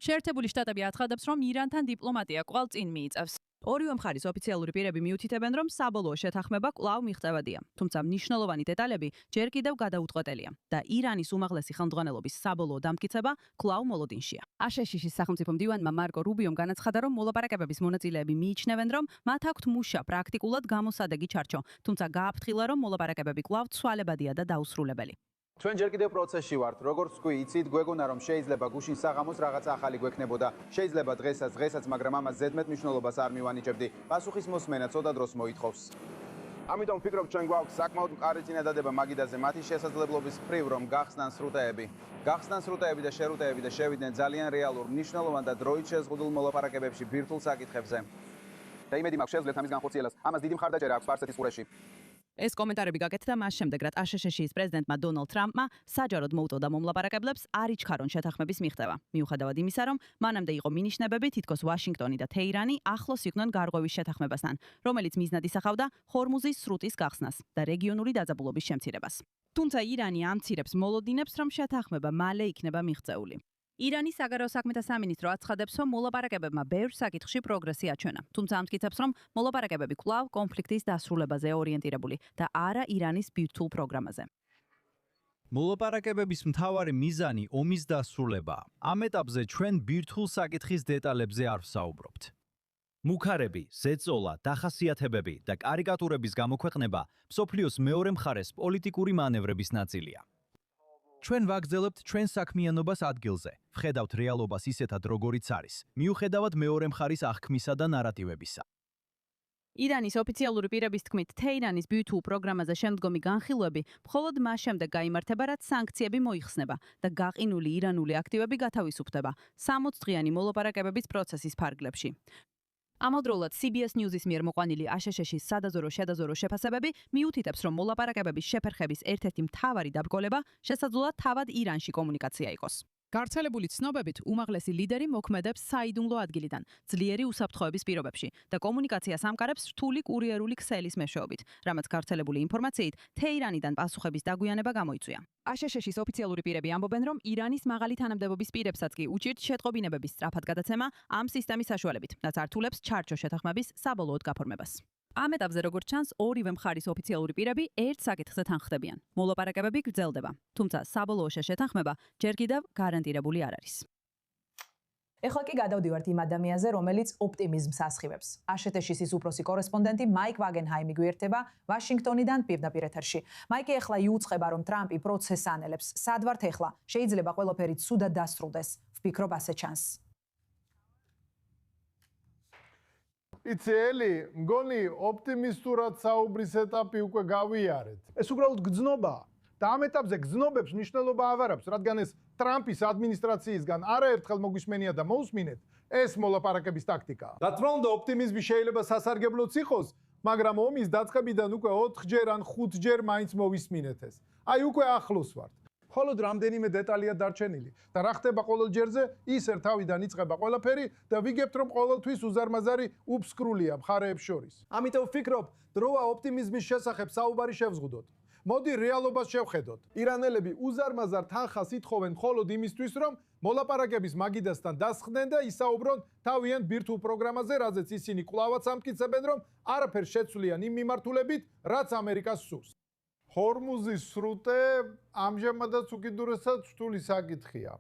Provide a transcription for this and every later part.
შეერთებული შტატები აცხადებს, რომ ირანთან დიპლომატია კვლავ წინ მიიწევს. ორივე მხარის ოფიციალური პირები მიუთითებენ, რომ საბოლოო შეთანხმება კვლავ მიღწევადია, თუმცა მნიშვნელოვანი დეტალები ჯერ კიდევ გადაუწყვეტელია და ირანის უმაღლესი ხელმძღვანელობის საბოლოო დამტკიცება კვლავ მოლოდინშია. აშშ-ის სახელმწიფო მდივანმა მარკო რუბიომ განაცხადა, რომ მოლაპარაკებების მონაწილეები მიიჩნევენ, რომ მათ აქვთ მუშა პრაქტიკულად გამოსადეგი ჩარჩო, თუმცა გააფრთხილა, რომ მოლაპარაკებები კვლავ ცვალებადია და დაუსრულებელი. ჩვენ ჯერ კიდევ პროცესში ვართ. როგორც თქვი, იცით, გვეგონა რომ შეიძლება გუშინ საღამოს რაღაცა ახალი გვექნებოდა. შეიძლება დღესაც, მაგრამ ამას ზედმეტ მნიშვნელობას არ მივანიჭებდი. პასუხის მოსმენა ცოტა დროს მოითხოვს. ამიტომ ვფიქრობ, ჩვენ გვაქვს საკმაოდ მყარი წინადადება მაგიდაზე მათი შესაძლებლობის მხრივ, რომ გახსნან სრუტეები. გახსნან სრუტეები და შერუტეები და შევიდნენ ძალიან რეალურ, მნიშვნელოვან და დროით შეზღუდულ მოლაპარაკებებში ბირთვულ საკითხებზე. და იმედი მაქვს, შევძლებთ ამის განხორციელებას. ამას დიდი მხარდაჭერა აქვს სპარსეთის ყურეში. ეს კომენტარები გაკეთდა მას შემდეგ, რაც აშშ-ის პრეზიდენტმა დონალდ ტრამპმა საჯაროდ მოუწოდა მომლაპარაკებლებს არ იჩქარონ შეთანხმების მიღწევა. მიუხედავად იმისა, რომ მანამდე იყო მინიშნებები, თითქოს ვაშინგტონი და თეირანი ახლოს იყვნენ გარღვევის შეთანხმებასთან, რომელიც მიზნად ისახავდა ჰორმუზის სრუტის გახსნას და რეგიონული დაძაბულობის შემცირებას. თუმცა ირანი ამცირებს მოლოდინებს, რომ შეთანხმება მალე იქნება მიღწეული. ირანის საგარეო საქმეთა სამინისტრო აცხადებს, რომ მოლაპარაკებებმა ბევრ საკითხში პროგრესი აჩვენა, თუმცა ამტკიცებს, რომ მოლაპარაკებები კვლავ კონფლიქტის დასრულებაზე ორიენტირებული და არა ირანის ბირთვულ პროგრამაზე. მოლაპარაკებების მთავარი მიზანი ომის დასრულებაა. ამ ეტაპზე ჩვენ ბირთვულ საკითხის დეტალებზე არ ვსაუბრობთ. მუქარები, ზეწოლა, დახასიათებები და კარიკატურების გამოქვეყნება მსოფლიოს მეორე მხარეს პოლიტიკური მანევრების ნაწილია. ჩვენ ვაგრძელებთ ჩვენ საქმიანობას ადგილზე, ვხედავთ რეალობას ისეთად, როგორიც არის, მიუხედავად მეორე მხარის აღქმისა და ნარატივებისა. ირანის ოფიციალური პირების თქმით, თეირანის ბირთვულ პროგრამაზე შემდგომი განხილვები მხოლოდ მას შემდეგ გაიმართება, რაც სანქციები მოიხსნება და გაყინული ირანული აქტივები გათავისუფლდება 60 დღიანი მოლაპარაკებების პროცესის ფარგლებში. ამავდროულად CBS News-ის მიერ მოყვანილი აშშ-ის სადაზორო შეფასებები მიუთითებს, რომ მოლაპარაკებების შეფერხების ერთ-ერთი მთავარი დაბრკოლება შესაძლოა თავად ირანში კომუნიკაცია იყოს. გავრცელებული ცნობებით, უმაღლესი ლიდერი მოქმედებს საიდუმლო ადგილიდან, ძლიერი უსაფრთხოების პირობებში და კომუნიკაციას ამყარებს რთული კურიერული ქსელის მეშვეობით, რამაც გავრცელებული ინფორმაციით თეირანიდან პასუხების დაგვიანება გამოიწვია. აშშ-ის ოფიციალური პირები ამბობენ, რომ ირანის მაღალი თანამდებობის პირებსაც კი უჭირთ შეტყობინებების სწრაფად გადაცემა ამ სისტემის საშუალებით, რაც ართულებს ჩარჩო შეთანხმების საბოლოოდ გაფორმებას. ამ ეტაპზე, როგორც ჩანს, ორივე მხარის ოფიციალური პირები ერთ საკითხზე თანხმდებიან. მოლაპარაკებები გრძელდება, თუმცა საბოლოო შეთანხმება ჯერ კიდევ გარანტირებული არ არის. ეხლა კი გადავდივართ იმ ადამიანზე, რომელიც ოპტიმიზმს ასხივებს. აშშ-ის უფროსი კორესპონდენტი მაიკ ვაგენჰაიმი გვერდება ვაშინგტონიდან პირდაპირ ეთერში. მაიკი ეხლა იუწყება, რომ ტრამპი პროცესს ანელებს. სად ვართ ეხლა? შეიძლება ყველაფერი ცუდად დასრულდეს. ვფიქრობ, ასე ჩანს. იცელი, მგონი ოპტიმისტურად საუბრის ეტაპი უკვე გავიარეთ. ეს უბრალოდ გრძნობაა. და ამ ეტაპზე გრძნობებს მნიშვნელობა აღარ აქვს, რადგან ეს ტრამპის ადმინისტრაციისგან არაერთხელ მოგვისმენია და მოусმინეთ, ეს მოლაპარაკების ტაქტიკაა. რა თქმა უნდა, ოპტიმიზმი შეიძლება სასარგებლოც იყოს, მაგრამ ომის დაწყებიდან უკვე 4-ჯერ ან 5-ჯერ მაინც მოვისმინეთ ეს. აი უკვე ახლოს ვართ. მხოლოდ რამდენიმე დეტალია დარჩენილი და რა ხდება ყოველ ჯერზე, ის ერთ თავიდან იწყება ყველაფერი და ვიგებთ, რომ ყოველთვის უზარმაზარი უფსკრულია მხარეებს შორის. ამიტომ ვფიქრობ, დროა ოპტიმიზმის შესახებ საუბარი შევზღუდოთ. მოდი რეალობას შევხედოთ. ირანელები უზარმაზარ თანხას ითხოვენ მხოლოდ იმისთვის, რომ მოლაპარაკების მაგიდასთან დასხდნენ და ისაუბრონ თავიანთ ბირთვულ პროგრამაზე, რაზეც ისინი კვლავაც ამტკიცებენ, რომ არაფერს შეცვლიან იმ მიმართულებით, რაც ამერიკას სურს. ჰორმუზის სრუტე ამჟამადაც უკიდურესად რთული საკითხია.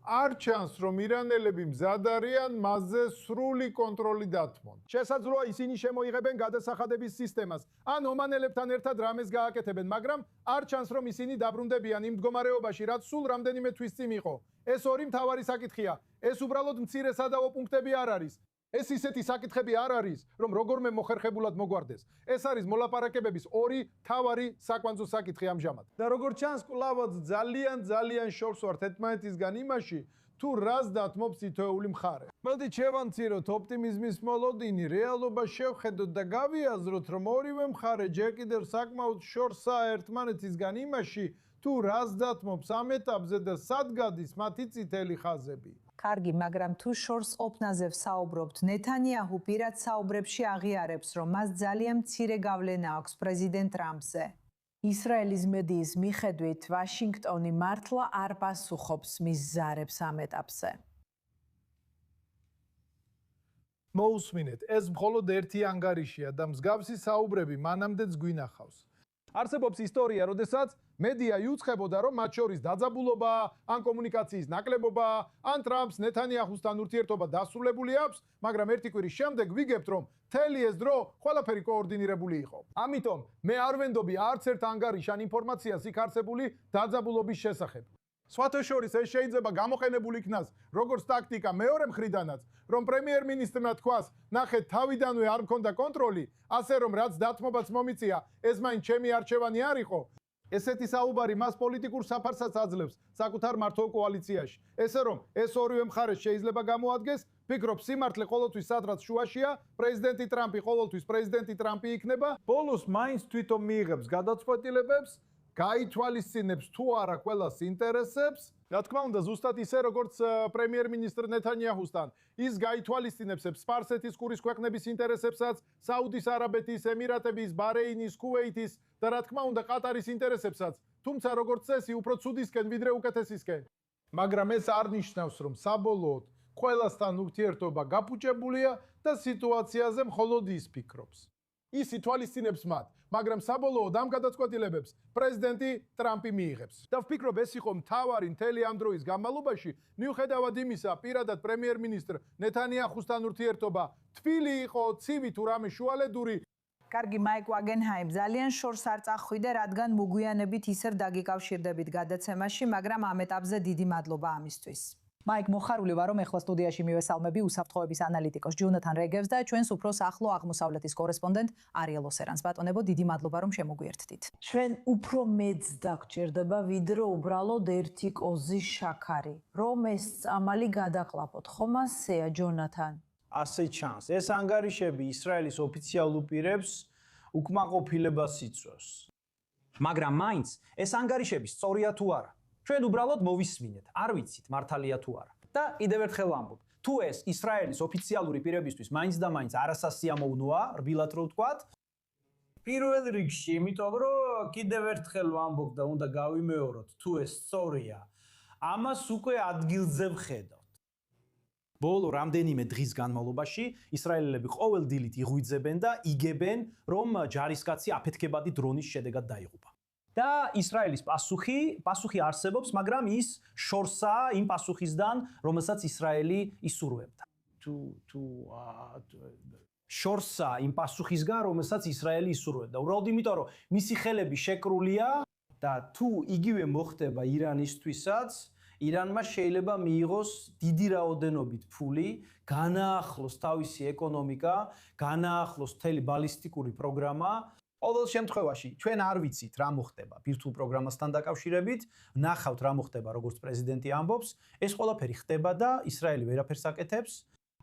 არ ჩანს, რომ ირანელები მზად არიან მასზე სრული კონტროლი დათმონ. შესაძლოა ისინი შემოიღებენ გადასახადების სისტემას, ან ომანელებთან ერთად რამეს გააკეთებენ, მაგრამ არ ჩანს, რომ ისინი დაბრუნდებიან იმ მდგომარეობაში, რაც სულ რამდენიმე თვის წინ იყო. ეს ორი მთავარი საკითხია. ეს უბრალოდ მცირე სადავო პუნქტები არ არის. ეს ისეთი საკითხები არ არის, რომ როგორმე მოხერხებულად მოგვარდეს. ეს არის მოლაპარაკებების ორი მთავარი საკვანძო საკითხი ამჟამად. და როგორც ჩანს, კვლავაც ძალიან შორს ვართ ერთმანეთისგან იმაში, თუ რას დათმობს თითოეული მხარე. მოდით შევამციროთ ოპტიმიზმის მოლოდინი, რეალობა შევხედოთ და გავიაზროთ, რომ ორივე მხარე ჯერ კიდევ საკმაოდ შორსაა ერთმანეთისგან იმაში, თუ რას დათმობს ამ ეტაპზე და სად გადის მათი წითელი ხაზები. კარგი, მაგრამ თუ შორს ყოფნაზე ვსაუბრობთ, ნეთანიაჰუ პირად საუბრებში აღიარებს, რომ მას ძალიან მცირე გავლენა აქვს პრეზიდენტ ტრამპზე. ისრაელის მედიის მიხედვით, ვაშინგტონი მართლა არ პასუხობს მის ზარებს ამ ეტაპზე. მოусმინეთ, ეს მხოლოდ ერთი ანგარიშია და მსგავსი საუბრები მანამდეც გვინახავს. არსებობს ისტორია, როდესაც მედია იუწყებოდა, რომ მათ შორის დაძაბულობა, ან კომუნიკაციის ნაკლებობა, ან ტრამპს ნეთანიაჰუსთან ურთიერთობა დასრულებული აქვს, მაგრამ ერთი კვირის შემდეგ ვიგებთ, რომ მთელი ეს დრო ყველაფერი კოორდინირებული იყო. ამიტომ მე არ ვენდობი არც ერთ ანგარიშ ან ინფორმაციას იქ არსებული დაძაბულობის შესახებ. სხვათა შორის ეს შეიძლება გამოყენებული იქნას როგორც ტაქტიკა მეორე მხრიდანაც, რომ პრემიერ-მინისტრმა თქვას, ნახეთ, თავიდანვე არ მქონდა კონტროლი, ასე რომ რაც დათმობაც მომიწია, ეს მაინც ჩემი არჩევანი არ იყო. ესეთი საუბარი მას პოლიტიკურ საფარსაც აძლევს საკუთარ მართლ კოალიციაში. ესე რომ ეს ორივე მხარე შეიძლება გამოადგეს, ფიქრობ, სიმართლე ყოველთვის სადღაც შუაშია, პრეზიდენტი ტრამპი ყოველთვის პრეზიდენტი ტრამპი იქნება, ბოლოს მაინც თვითონ მიიღებს გადაწყვეტილებებს, გაითვალისწინებს თუ არა ყველას ინტერესებს. რა თქმა უნდა, ზუსტად ისე როგორც პრემიერ-მინისტრ ნეთანიაჰუსთან, ის გაითვალისწინებს სპარსეთის ყურის ქვეყნების ინტერესებსაც, საუდის არაბეთის, ემირატების, ბარეინის, ქუვეითის და რა თქმა უნდა, ყატარის ინტერესებსაც, თუმცა როგორც წესი, უფრო ცუდისკენ ვიდრე უკეთესისკენ. მაგრამ ეს არ ნიშნავს, რომ საბოლოოდ ყველასთან ურთიერთობა გაფუჭებულია და სიტუაციაზე მხოლოდ ის ფიქრობს. ის ითვალისწინებს მათ, მაგრამ საბოლოოდ ამ გადაწყვეტილებებს პრეზიდენტი ტრამპი მიიღებს. და ვფიქრობ, ეს იყო მთავარი მთელი ამ დროის განმავლობაში, მიუხედავად იმისა, პირადად პრემიერ-მინისტრ ნეთანიაჰუსთან ურთიერთობა თბილი იყო, ცივი თუ რამე შუალედური. კარგი, მაიკ ვაგენჰაიმ, ძალიან შორს არ წახვიდე, რადგან მოგვიანებით ისევ დაგიკავშირდებით გადაცემაში, მაგრამ ამ ეტაპზე დიდი მადლობა ამისთვის. მაიკ, მოხარული ვარ, რომ ეხლა სტუდიაში მივესალმები უსაფრთხოების ანალიტიკოს ჯონათან რეგევს და ჩვენს უფრო ახლო აღმოსავლეთის კორესპონდენტ არიელ ოსერანს. ბატონებო, დიდი მადლობა, რომ შემოგვიერთდით. ჩვენ უფრო მეც დაგჭირდება, ვიდრე უბრალოდ ერთი კოზი შაქარი. რომ ეს წამალი გადაყლაპოთ, ხომ ასეა, ჯონათან? ასე ჩანს. ეს ანგარიშები ისრაელის ოფიციალურ პირებს უკმაყოფილებას იწვევს. მაგრამ მაინც ეს ანგარიშები სწორია თუ არა? ჩვენ უბრალოდ მოვისმინეთ, არ ვიცით მართალია თუ არა. და კიდევ ერთხელ ვამბობ, თუ ეს ისრაელის ოფიციალური პირებისთვის მაინც და მაინც არასასიამოვნოა, რბილად რო ვთქვათ, პირველ რიგში, იმიტომ რომ კიდევ ერთხელ ვამბობ და უნდა გავიმეოროთ, თუ ეს სწორია, ამას უკვე ადგილზე ვხედავთ. ბოლო რამდენიმე დღის განმავლობაში ისრაელელები ყოველ დილით იღვიძებენ და იგებენ, რომ ჯარისკაცი აფეთქებადი დრონის შედეგად დაიღუპა. და ისრაელის პასუხი არსებობს, მაგრამ ის შორსაა იმ პასუხისგან, რომელსაც ისრაელი ისურვებდა. შორსაა იმ პასუხისგან, რომელსაც ისრაელი ისურვებდა. უბრალოდ იმიტომ, რომ მისი ხელები შეკრულია და თუ იგივე მოხდება ირანისთვისაც, ირანმა შეიძლება მიიღოს დიდი რაოდენობით ფული, განაახლოს თავისი ეკონომიკა, განაახლოს მთელი ბალისტიკური პროგრამა. ყოველ შემთხვევაში, ჩვენ არ ვიცით რა მოხდება ბირთვულ პროგრამასთან დაკავშირებით, ნახავთ რა მოხდება, როგორც პრეზიდენტი ამბობს, ეს ყველაფერი ხდება და ისრაელი ვერაფერს აკეთებს.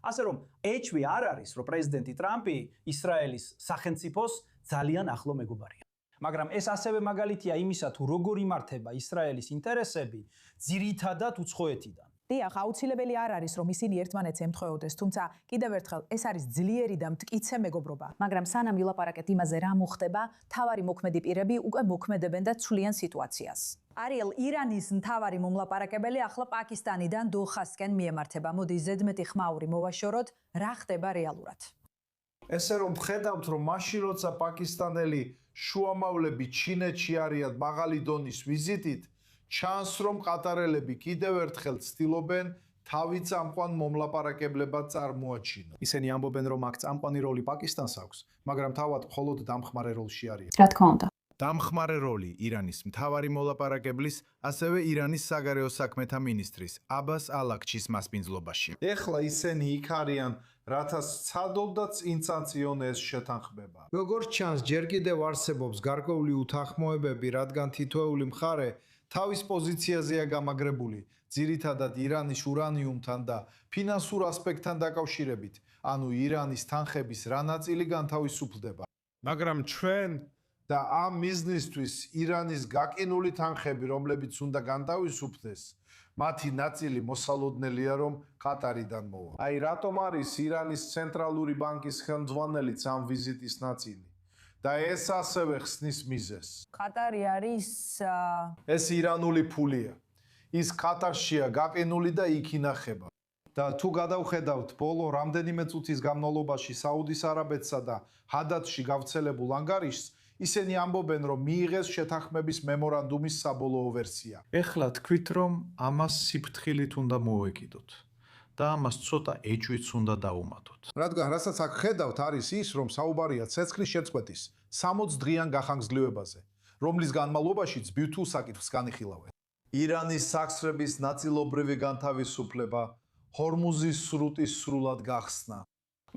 ასე რომ, ეჭვი არ არის, რომ პრეზიდენტი ტრამპი ისრაელის სახელმწიფოს ძალიან ახლო მეგობარია. მაგრამ ეს ასევე მაგალითია იმისა, თუ როგორ იმართება ისრაელის ინტერესები ძირითადად უცხოეთიდან. დიახ, აუცილებელი არ არის, რომ ისინი ერთმანეთს ემთხვეოდეს, თუმცა კიდევ ერთხელ ეს არის ძლიერი და მტკიცე მეგობრობა. მაგრამ სანამ ვილაპარაკეთ იმაზე, რა მოხდება, თავარი მოქმედი პირები უკვე მოქმედებენ და ცვლიან სიტუაციას. არიელ, ირანის მთავარი მომლაპარაკებელი ახლა პაკისტანიდან დოხასკენ მიემართება. მოდი ზედმეტი ხმაური მოვაშოროთ, რა ხდება რეალურად. ესე რომ ხედავთ, რომ მაშინ როცა პაკისტანელი შუამავლები ჩინეთში არიან მაღალი დონის ვიზიტით, ჩანს რომ ყატარელები კიდევ ერთხელ ცდილობენ თავი წამყვან მომლაპარაკებლებად წარმოაჩინონ. ისინი ამბობენ, რომ აქ წამყვანი როლი პაკისტანს აქვს, მაგრამ თავად მხოლოდ დამხმარე როლში არიან. რა თქმა უნდა. დამხმარე როლი ირანის მთავარი მოლაპარაკებლის, ასევე ირანის საგარეო საქმეთა მინისტრის აბას ალაქჩის მასპინძლობაში. ეხლა ისინი იქ არიან, რათა სცადონ და წინწანწიონ ეს შეთანხმება. როგორც ჩანს, ჯერ კიდევ არსებობს გარკვეული უთანხმოებები, რადგან თითოეული მხარე თავის პოზიციაზეა გამაგრებული, ძირითადად ირანის ურანიუმთან და ფინანსურ ასპექტთან დაკავშირებით, ანუ ირანის თანხების რა ნაწილი განთავისუფლდება. მაგრამ ჩვენ და ამ მიზნისთვის ირანის გაკინული თანხები, რომლებიც უნდა განთავისუფლდეს, მათი ნაწილი მოსალოდნელია, რომ ყატარიდან მოვა. აი, რატომ არის ირანის ცენტრალური ბანკის ხელმძღვანელიც ამ ვიზიტის ნაწილი? და ეს ასევე ხსნის მიზეზს. ყატარი არის ეს ირანული ფულია. ის ყატარშია გაყინული და იქ ინახება. და თუ გადავხედავთ ბოლო რამდენიმე წუთის განმავლობაში საუდის არაბეთსა და ჰადათში გავრცელებულ ანგარიშს, ისინი ამბობენ, რომ მიიღეს შეთანხმების მემორანდუმის საბოლოო ვერსია. ეხლა თქვით, რომ ამას სიფრთხილით უნდა მოვეკიდოთ და ამას ცოტა ეჭვიც უნდა დაუმატოთ. რადგან რასაც აქ ხედავთ არის ის, რომ საუბარია ცეცხლის შეწყვეტის 60 დღიან გახანგრძლივებაზე, რომლის განმავლობაშიც ბირთვულ საკითხს განიხილავენ. ირანის სახსრების ნაწილობრივი განთავისუფლება ჰორმუზის სრუტის სრულად გახსნა.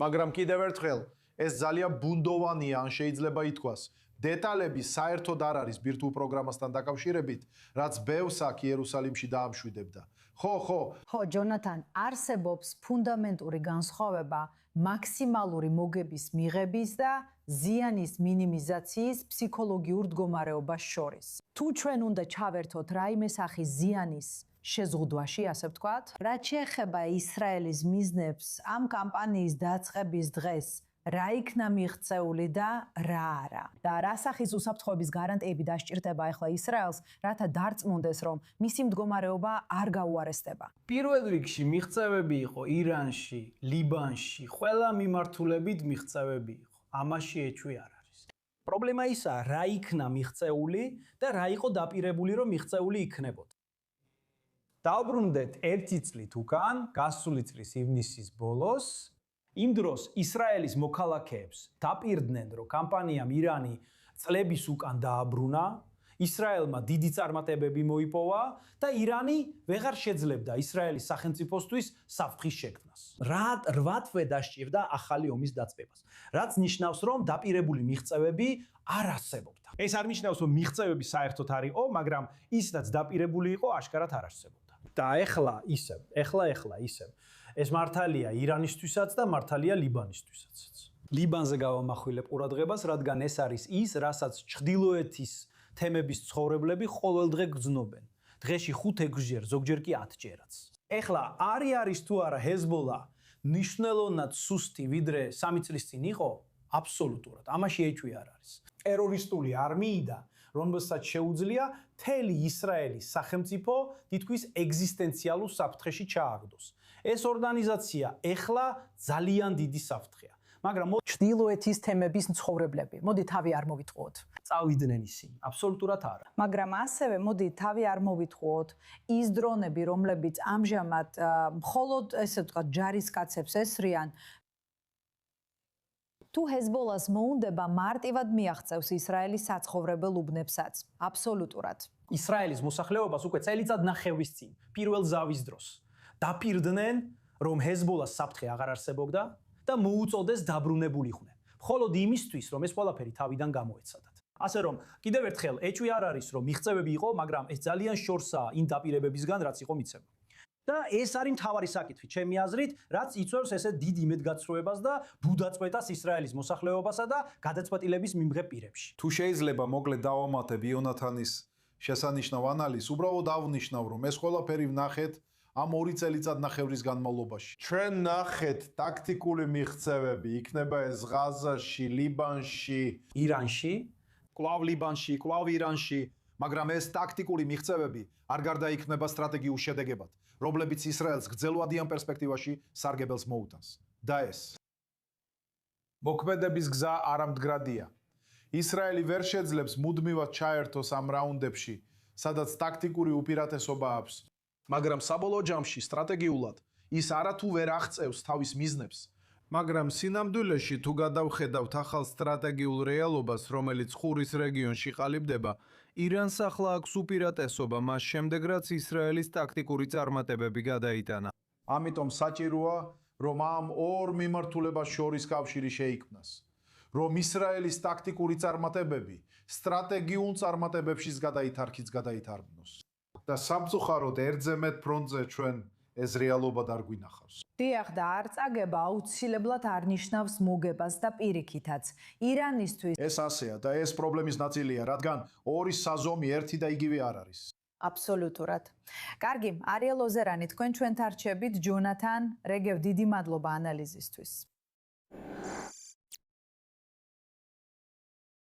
მაგრამ კიდევ ერთხელ, ეს ძალიან ბუნდოვანია, ან შეიძლება ითქვას, დეტალები საერთოდ არ არის ბირთვულ პროგრამასთან დაკავშირებით, რაც ბევრს აქ იერუსალიმში დაამშვიდებდა. ხო, ჯონათან, არსებობს ფუნდამენტური განსხვავება მაქსიმალური მოგების მიღების და ზიანის მინიმიზაციის ფსიქოლოგიურ მდგომარეობას შორის. თუ ჩვენ უნდა ჩავერთოთ რაიმე სახის ზიანის შეზღუდვაში, ასე ვთქვათ, რაც შეეხება ისრაელის მიზნებს ამ კამპანიის დაწყების დღეს, რა იქნა მიღწეული და რა არა. და რა სახის უსაფრთხოების გარანტიები დასჭირდება ახლა ისრაელს, რათა დარწმუნდეს, რომ მისი მდგომარეობა არ გაუარესდება. პირველ რიგში მიღწევები იყო ირანში, ლიბანში, ყველა მიმართულებით მიღწევები იყო. ამაში ეჭვი არ არის. პრობლემა ისაა, რა იქნა მიღწეული და რა იყო დაპირებული, რომ მიღწეული იქნებოდა. დავბრუნდეთ 1 წლით უკან, გასული წლის ივნისის ბოლოს, იმ დროს ისრაელის მოქალაქეებს დაპირდნენ, რომ კამპანიამ ირანი წლების უკან დააბრუნა, ისრაელმა დიდი წარმატებები მოიპოვა და ირანი ვეღარ შეძლებდა ისრაელის სახელმწიფოსთვის საფრთხის შექმნას. რა 8 თვე დასჭირდა ახალი ომის დაწყებას, რაც ნიშნავს, რომ დაპირებული მიღწევები არ არსებობდა. ეს არ ნიშნავს, რომ მიღწევები საერთოდ არ იყო, მაგრამ ის რაც დაპირებული იყო, აშკარად არ არსებობდა. და ეხლა ისევ. ეს მართალია ირანისთვისაც და მართალია ლიბანისთვისაც. ლიბანზე გავამახვილებ ყურადღებას, რადგან ეს არის ის, რასაც ჩრდილოეთის თემების ცხოვრებლები ყოველდღე გრძნობენ. დღეში 5-6 ზოგჯერ კი 10 ჯერაც. ეხლა არის თუ არა ჰეზბოლა მნიშვნელოვნად სუსტი ვიდრე 3 წლის წინ იყო? აბსოლუტურად. ამაში ეჭვი არ არის. ტერორისტული არმიიდან, რომელსაც შეუძლია მთელი ისრაელის სახელმწიფო თითქმის ეგზისტენციალურ საფრთხეში ჩააგდოს. ეს ორგანიზაცია ეხლა ძალიან დიდი საფრთხეა. მაგრამ ჩრდილოეთის თემების მცხოვრებლები, მოდი თავი არ მოვიტყუოთ. წავიდნენ ისინი, აბსოლუტურად არა. მაგრამ ასევე მოდი თავი არ მოვიტყუოთ ის დრონები, რომლებიც ამჟამად მხოლოდ ესე ვთქვათ ჯარისკაცებს ესრიან. თუ ჰეზბოლას მოუნდება მარტივად მიაღწევს ისრაელის საცხოვრებელ უბნებსაც. აბსოლუტურად. ისრაელის მოსახლეობას უკვე წელიწად ნახევრის წინ, პირველ ზავის დროს დაპირდნენ, რომ ჰეზბოლას საფრთხე აღარ არსებობდა და მოუწოდეს დაბრუნებულიყვნენ. მხოლოდ იმისთვის, რომ ეს ყველაფერი თავიდან გამოეცადათ. ასე რომ, კიდევ ერთხელ, ეჭვი არ არის, რომ მიღწევები იყო, მაგრამ ეს ძალიან შორსაა იმ დაპირებებისგან, რაც იყო მიცემა. და ეს არის მთავარი საკითხი, ჩემი აზრით, რაც იწვევს ესე დიდ იმედგაცრუებას და ბუდაწყვეტას ისრაელის მოსახლეობასა და გადაწყვეტილების მიმღებ პირებში. თუ შეიძლება მოკლედ დავამატებ იონათანის შესანიშნავ ანალიზს, უბრალოდ დავნიშნავ, რომ ეს ყველაფერი ვნახეთ ამ 2 წელიწადნახევრის განმავლობაში. ჩვენ ნახეთ ტაქტიკული მიღწევები, იქნება ეს ღაზაში, ლიბანში, ირანში, კვლავ ლიბანში, კვლავ ირანში, მაგრამ ეს ტაქტიკული მიღწევები არ გარდაიქმნება სტრატეგიულ შედეგებად, რომლებიც ისრაელს გრძელვადიან პერსპექტივაში სარგებელს მოუტანს. და ეს მოქმედების გზა არამდგრადია. ისრაელი ვერ შეძლებს მუდმივად ჩაერთოს ამ რაუნდებში, სადაც ტაქტიკური უპირატესობა აქვს. მაგრამ საბოლოო ჯამში სტრატეგიულად ის არათუ ვერ აღწევს თავის მიზნებს. მაგრამ სინამდვილეში თუ გადავხედავთ ახალ სტრატეგიულ რეალობას, რომელიც ყურის რეგიონში ყალიბდება, ირანს ახლა აქვს უპირატესობა მას შემდეგ, რაც ისრაელის ტაქტიკური წარმატებები გადაიტანა. ამიტომ საჭიროა, რომ ამ ორ მიმართულებას შორის კავშირი შეიქმნას. რომ ისრაელის ტაქტიკური წარმატებები სტრატეგიულ წარმატებებშიც გადაითარგმნოს. და სამწუხაროდ ერთზე მეტ ფრონტზე ჩვენ ეს რეალობა არ გვინახავს. დიახ და არ წაგება აუცილებლად არ ნიშნავს მოგებას და პირიქითაც. ირანისთვის ეს ასეა და ეს პრობლემის ნაწილია, რადგან ორი საზომი ერთი და იგივე არ არის. აბსოლუტურად. კარგი, არიელ ოზერანი, თქვენ ჩვენთან რჩებით, ჯონათან, რეგევ, დიდი მადლობა ანალიზისთვის.